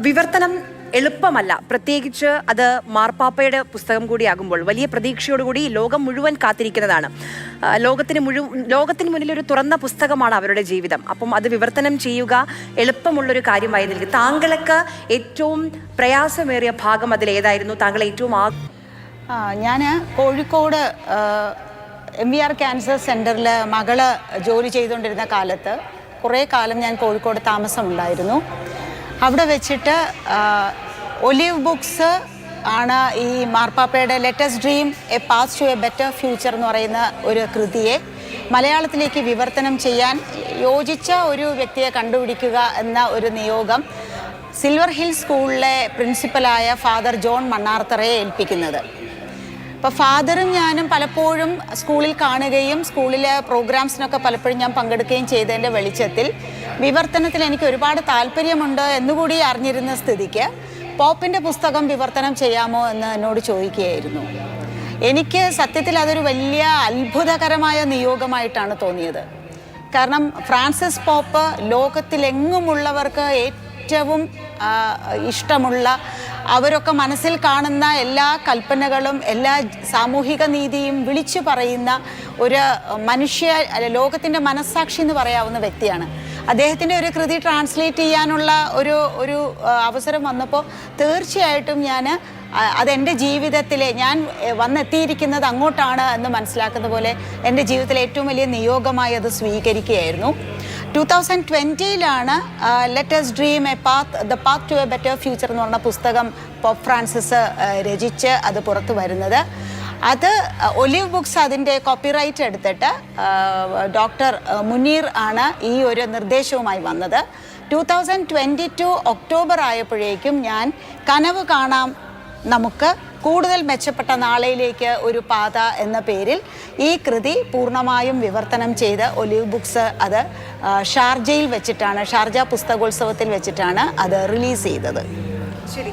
വിവർത്തനം എളുപ്പമല്ല, പ്രത്യേകിച്ച് അത് മാർപ്പാപ്പയുടെ പുസ്തകം കൂടിയാകുമ്പോൾ വലിയ പ്രതീക്ഷയോടുകൂടി ലോകം മുഴുവൻ കാത്തിരിക്കുന്നതാണ്. ലോകത്തിന് മുന്നിൽ ഒരു തുറന്ന പുസ്തകമാണ് അവരുടെ ജീവിതം. അപ്പം അത് വിവർത്തനം ചെയ്യുക എളുപ്പമുള്ളൊരു കാര്യമായി നൽകി. താങ്കൾക്ക് ഏറ്റവും പ്രയാസമേറിയ ഭാഗം അതിലേതായിരുന്നു? താങ്കൾ ഏറ്റവും ഞാൻ കോഴിക്കോട് MVR ക്യാൻസർ സെൻറ്ററിൽ മകള് ജോലി ചെയ്തുകൊണ്ടിരുന്ന കാലത്ത് കുറേ കാലം ഞാൻ കോഴിക്കോട് താമസമുണ്ടായിരുന്നു. അവിടെ വെച്ചിട്ട് ഒലിവ് ബുക്സ് ആണ് ഈ മാർപ്പാപ്പയുടെ let's dream a path to a better future എന്ന് പറയുന്ന ഒരു കൃതിയെ മലയാളത്തിലേക്ക് വിവർത്തനം ചെയ്യാൻ യോജിച്ച ഒരു വ്യക്തിയെ കണ്ടുപിടിക്കുക എന്ന ഒരു നിയോഗം സിൽവർ ഹിൽ സ്കൂളിലെ പ്രിൻസിപ്പലായ ഫാദർ ജോൺ മണ്ണാർത്തറയെ ഏൽപ്പിക്കുന്നത്. അപ്പോൾ ഫാദറും ഞാനും പലപ്പോഴും സ്കൂളിൽ കാണുകയും സ്കൂളിലെ പ്രോഗ്രാംസിനൊക്കെ പലപ്പോഴും ഞാൻ പങ്കെടുക്കുകയും ചെയ്തതിൻ്റെ വെളിച്ചത്തിൽ വിവർത്തനത്തിൽ എനിക്ക് ഒരുപാട് താല്പര്യമുണ്ട് എന്നുകൂടി അറിഞ്ഞിരുന്ന സ്ഥിതിക്ക് പോപ്പിൻ്റെ പുസ്തകം വിവർത്തനം ചെയ്യാമോ എന്ന് എന്നോട് ചോദിക്കുകയായിരുന്നു. എനിക്ക് സത്യത്തിൽ അതൊരു വലിയ അത്ഭുതകരമായ നിയോഗമായിട്ടാണ് തോന്നിയത്. കാരണം ഫ്രാൻസിസ് പോപ്പ് ലോകത്തിലെങ്ങുമുള്ളവർക്ക് ഏറ്റവും ഇഷ്ടമുള്ള, അവരൊക്കെ മനസ്സിൽ കാണുന്ന എല്ലാ കൽപ്പനകളും എല്ലാ സാമൂഹിക നീതിയും വിളിച്ചു പറയുന്ന ഒരു ലോകത്തിൻ്റെ മനസ്സാക്ഷി എന്ന് പറയാവുന്ന വ്യക്തിയാണ്. അദ്ദേഹത്തിൻ്റെ ഒരു കൃതി ട്രാൻസ്ലേറ്റ് ചെയ്യാനുള്ള ഒരു അവസരം വന്നപ്പോൾ തീർച്ചയായിട്ടും അതെൻ്റെ ജീവിതത്തിലെ ഞാൻ വന്നെത്തിയിരിക്കുന്നത് അങ്ങോട്ടാണ് എന്ന് മനസ്സിലാക്കുന്ന പോലെ എൻ്റെ ജീവിതത്തിലെ ഏറ്റവും വലിയ നിയോഗമായി അത് സ്വീകരിക്കുകയായിരുന്നു. 2020 let's dream the path to a better future എന്ന് പറഞ്ഞ പുസ്തകം പോപ്പ് ഫ്രാൻസിസ് രചിച്ച് അത് പുറത്തു വരുന്നത്. അത് ഒലിവ് ബുക്സ് അതിൻ്റെ കോപ്പിറൈറ്റ് എടുത്തിട്ട് ഡോക്ടർ മുനീർ ആണ് ഈ ഒരു നിർദ്ദേശവുമായി വന്നത്. 2022 ഒക്ടോബർ ആയപ്പോഴേക്കും ഞാൻ കനവ് കാണാം നമുക്ക് കൂടുതൽ മെച്ചപ്പെട്ട നാളെയിലേക്ക് ഒരു പാത എന്ന പേരിൽ ഈ കൃതി പൂർണ്ണമായും വിവർത്തനം ചെയ്ത് ഒലിവ് ബുക്സ് അത് ഷാർജയിൽ വെച്ചിട്ടാണ്, ഷാർജ പുസ്തകോത്സവത്തിൽ വെച്ചിട്ടാണ് അത് റിലീസ് ചെയ്തത്.